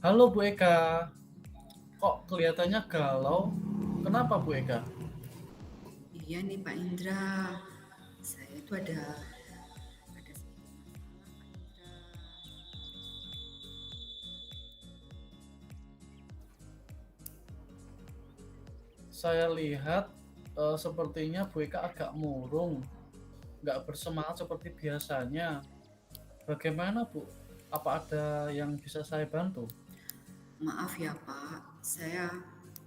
Halo Bu Eka, kok kelihatannya galau? Kenapa Bu Eka? Iya nih Pak Indra, saya itu ada sedikit masalah Pak Indra. Saya lihat sepertinya Bu Eka agak murung, nggak bersemangat seperti biasanya. Bagaimana Bu? Apa ada yang bisa saya bantu? Maaf ya Pak, saya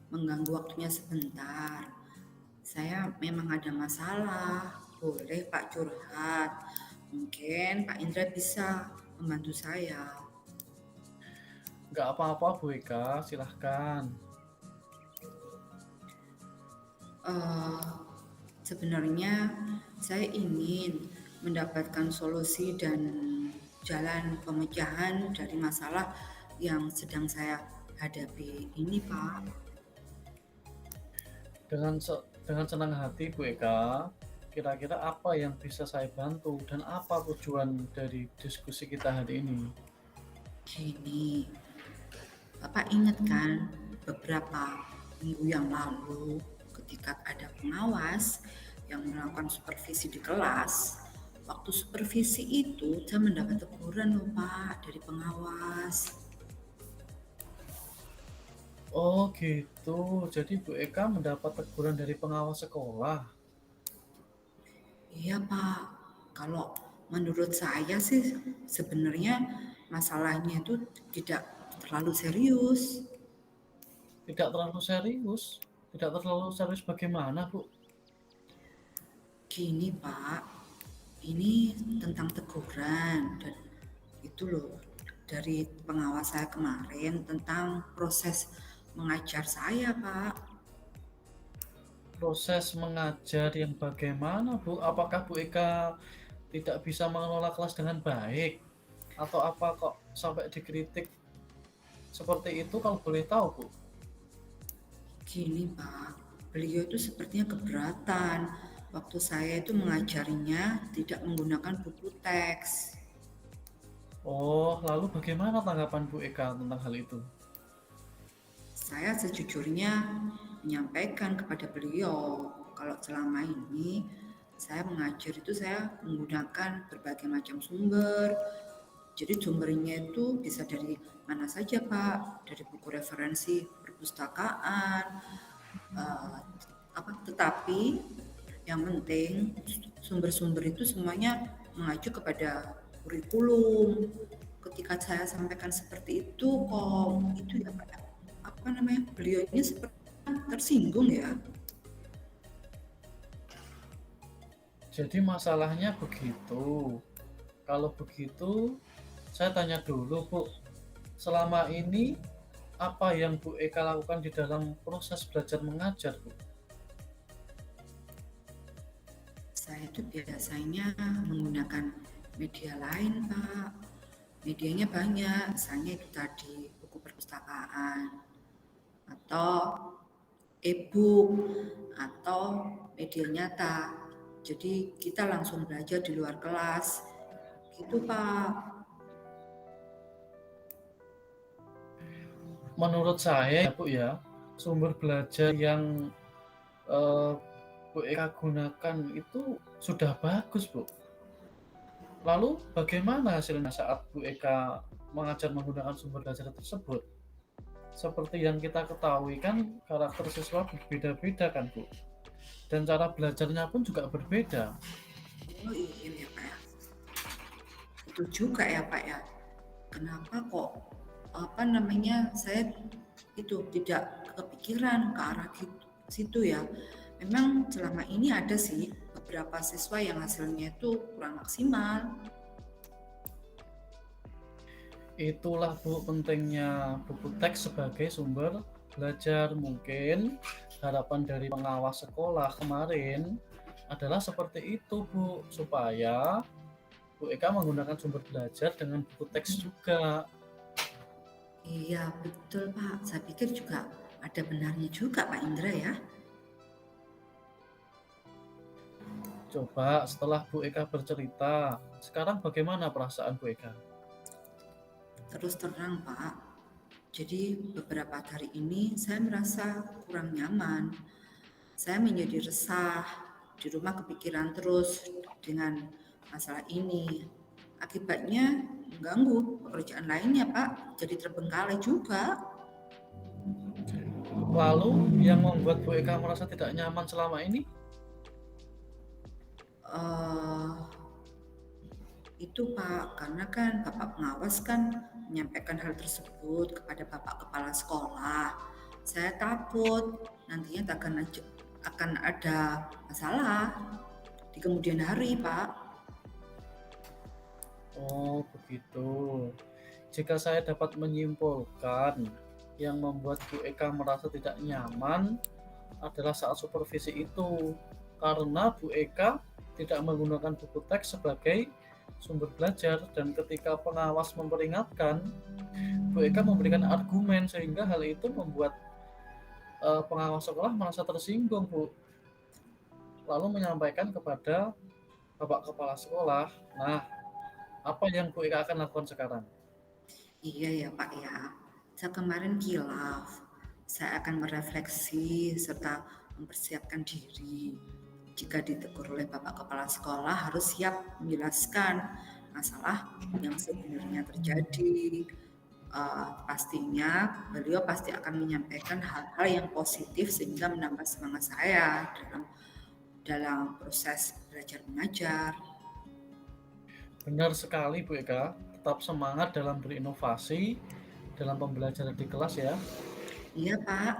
mengganggu waktunya sebentar. Saya memang ada masalah, boleh Pak curhat. Mungkin Pak Indra bisa membantu saya. Nggak apa-apa Bu Eka, silahkan. Eh, Sebenarnya saya ingin mendapatkan solusi dan jalan pemecahan dari masalah yang sedang saya hadapi ini, Pak. Dengan senang hati Bu Eka, kira-kira apa yang bisa saya bantu dan apa tujuan dari diskusi kita hari ini? Gini, Bapak ingat kan beberapa minggu yang lalu ketika ada pengawas yang melakukan supervisi di kelas, waktu supervisi itu saya mendapat teguran loh Pak dari pengawas. Oh gitu, jadi Bu Eka mendapat teguran dari pengawas sekolah. Iya Pak, kalau menurut saya sih sebenarnya masalahnya itu tidak terlalu serius. Tidak terlalu serius. Tidak terlalu serius bagaimana, Bu? Gini Pak, ini tentang teguran dan itu loh dari pengawas saya kemarin tentang proses mengajar saya Pak. Proses mengajar yang bagaimana, Bu? Apakah Bu Eka tidak bisa mengelola kelas dengan baik? Atau apa kok sampai dikritik seperti itu kalau boleh tahu, Bu? Gini Pak, beliau itu sepertinya keberatan waktu saya itu mengajarinya tidak menggunakan buku teks. Oh, lalu bagaimana tanggapan Bu Eka tentang hal itu? Saya sejujurnya menyampaikan kepada beliau kalau selama ini saya mengajar itu saya menggunakan berbagai macam sumber. Jadi sumbernya itu bisa dari mana saja Pak, dari buku referensi perpustakaan, eh, tetapi yang penting sumber-sumber itu semuanya mengacu kepada kurikulum. Ketika saya sampaikan seperti itu kok itu ya Pak, apa namanya, beliau ini seperti tersinggung ya. Jadi masalahnya begitu. Kalau begitu, saya tanya dulu, Bu. Selama ini apa yang Bu Eka lakukan di dalam proses belajar mengajar, Bu? Saya itu biasanya menggunakan media lain Pak. Medianya banyak, misalnya itu tadi buku perpustakaan atau e-book atau media nyata. Jadi kita langsung belajar di luar kelas. Gitu Pak. Menurut saya, ya, Bu ya, sumber belajar yang eh, Bu Eka gunakan itu sudah bagus, Bu. Lalu bagaimana hasilnya saat Bu Eka mengajar menggunakan sumber belajar tersebut? Seperti yang kita ketahui kan karakter siswa berbeda-beda kan, Bu. Dan cara belajarnya pun juga berbeda. Oh iya ya Pak ya. Itu juga ya Pak ya. Kenapa kok apa namanya saya itu tidak kepikiran ke arah situ ya. Memang selama ini ada sih beberapa siswa yang hasilnya itu kurang maksimal. Itulah Bu pentingnya buku teks sebagai sumber belajar. Mungkin harapan dari pengawas sekolah kemarin adalah seperti itu Bu, supaya Bu Eka menggunakan sumber belajar dengan buku teks juga. Iya betul Pak, saya pikir juga ada benarnya juga Pak Indra ya. Coba setelah Bu Eka bercerita, sekarang bagaimana perasaan Bu Eka? Terus terang Pak, Jadi beberapa hari ini saya merasa kurang nyaman. Saya menjadi resah, di rumah kepikiran terus dengan masalah ini. Akibatnya mengganggu pekerjaan lainnya, Pak. Jadi terbengkalai juga. Lalu yang membuat Bu Eka merasa tidak nyaman selama ini? Eh, itu Pak, karena kan Bapak pengawas kan menyampaikan hal tersebut kepada Bapak Kepala Sekolah. Saya takut nantinya akan ada masalah di kemudian hari, Pak. Oh, begitu. Jika saya dapat menyimpulkan, yang membuat Bu Eka merasa tidak nyaman adalah saat supervisi itu, karena Bu Eka tidak menggunakan buku teks sebagai sumber belajar, dan ketika pengawas memperingatkan, Bu Eka memberikan argumen sehingga hal itu membuat pengawas sekolah merasa tersinggung, Bu. Lalu menyampaikan kepada Bapak Kepala Sekolah. Nah, apa yang Bu Eka akan lakukan sekarang? Iya ya Pak ya, saya kemarin kilaf. Saya akan merefleksi serta mempersiapkan diri. Jika ditegur oleh Bapak Kepala Sekolah harus siap menjelaskan masalah yang sebenarnya terjadi. Pastinya beliau pasti akan menyampaikan hal-hal yang positif sehingga menambah semangat saya dalam proses belajar mengajar. Benar sekali Bu Eka, tetap semangat dalam berinovasi dalam pembelajaran di kelas ya. Iya Pak.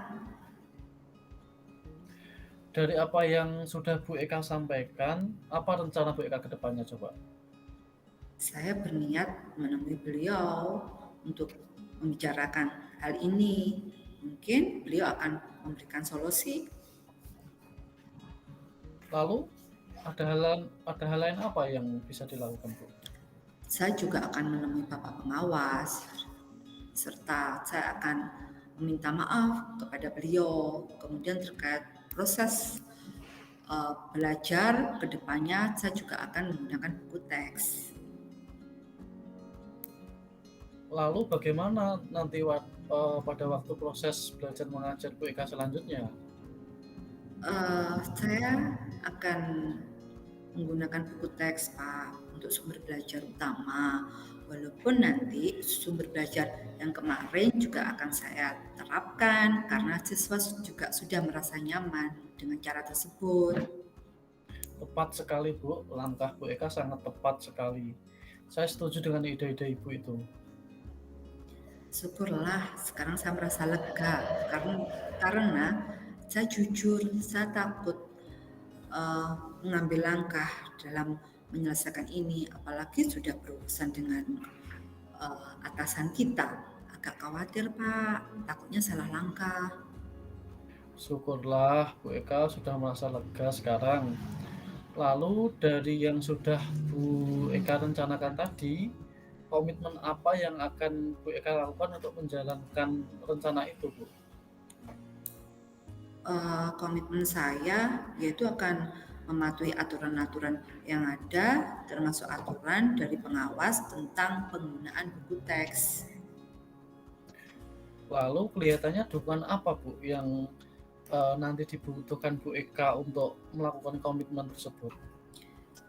Dari apa yang sudah Bu Eka sampaikan, apa rencana Bu Eka ke depannya coba? Saya berniat menemui beliau untuk membicarakan hal ini. Mungkin beliau akan memberikan solusi. Lalu ada hal lain apa yang bisa dilakukan Bu? Saya juga akan menemui Bapak pengawas, serta saya akan meminta maaf kepada beliau. Kemudian terkait proses belajar ke depannya, saya juga akan menggunakan buku teks. Lalu bagaimana nanti pada waktu proses belajar mengajar Bu Eka selanjutnya? Saya akan menggunakan buku teks Pak untuk sumber belajar utama. Walaupun nanti sumber belajar yang kemarin juga akan saya terapkan karena siswa juga sudah merasa nyaman dengan cara tersebut. Tepat sekali Bu, langkah Bu Eka sangat tepat sekali. Saya setuju dengan ide-ide Ibu itu. Syukurlah sekarang saya merasa lega karena saya jujur, saya takut mengambil langkah dalam menyelesaikan ini, apalagi sudah berurusan dengan atasan kita. Agak khawatir Pak, takutnya salah langkah. Syukurlah Bu Eka sudah merasa lega sekarang. Lalu dari yang sudah Bu Eka rencanakan tadi, komitmen apa yang akan Bu Eka lakukan untuk menjalankan rencana itu, Bu? Komitmen saya yaitu akan mematuhi aturan-aturan yang ada, termasuk aturan dari pengawas tentang penggunaan buku teks. Lalu kelihatannya dukungan apa, Bu, yang nanti dibutuhkan Bu Eka untuk melakukan komitmen tersebut?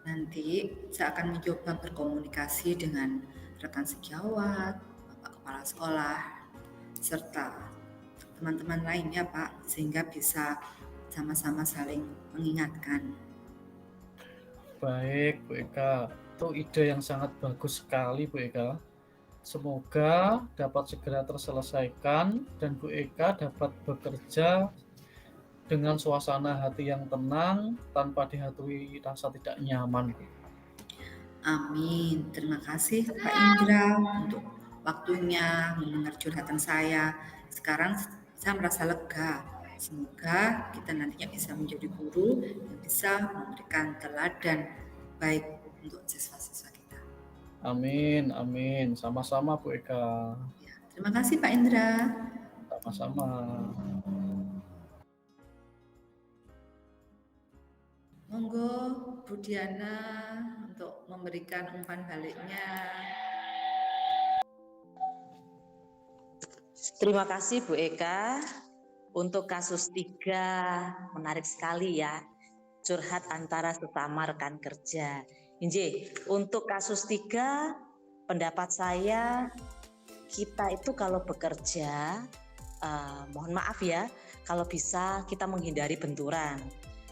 Nanti saya akan mencoba berkomunikasi dengan rekan sejawat, Bapak Kepala Sekolah, serta teman-teman lainnya Pak, sehingga bisa sama-sama saling mengingatkan. Baik, Bu Eka. Itu ide yang sangat bagus sekali, Bu Eka. Semoga dapat segera terselesaikan dan Bu Eka dapat bekerja dengan suasana hati yang tenang tanpa dihantui rasa tidak nyaman, Bu. Amin. Terima kasih Pak Indra untuk waktunya mendengar curhatan saya. Sekarang saya merasa lega. Semoga kita nantinya bisa menjadi guru yang bisa memberikan teladan baik untuk siswa-siswa kita. Amin, amin. Sama-sama, Bu Eka. Ya, terima kasih Pak Indra. Sama-sama. Monggo Bu Diana untuk memberikan umpan baliknya. Terima kasih Bu Eka. Untuk kasus 3 menarik sekali ya, curhat antara sesama rekan kerja. Inje, untuk kasus 3 pendapat saya kita itu kalau bekerja, mohon maaf ya, kalau bisa kita menghindari benturan.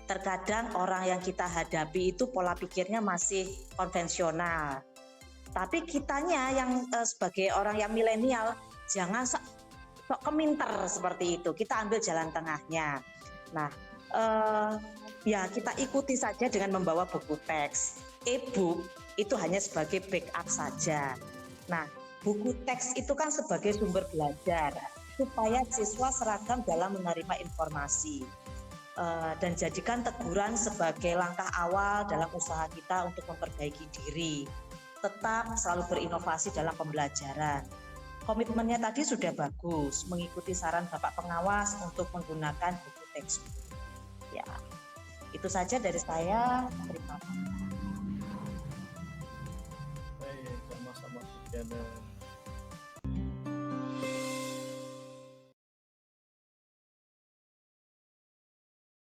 Terkadang orang yang kita hadapi itu pola pikirnya masih konvensional. Tapi kitanya yang sebagai orang yang milenial jangan sok keminter seperti itu. Kita ambil jalan tengahnya. Nah, ya kita ikuti saja dengan membawa buku teks. E-book itu hanya sebagai backup saja. Nah, buku teks itu kan sebagai sumber belajar supaya siswa seragam dalam menerima informasi. Dan jadikan teguran sebagai langkah awal dalam usaha kita untuk memperbaiki diri. Tetap selalu berinovasi dalam pembelajaran. Komitmennya tadi sudah bagus, mengikuti saran Bapak Pengawas untuk menggunakan buku teks. Ya, itu saja dari saya. Terima kasih. Baik, sama-sama Bu Diana.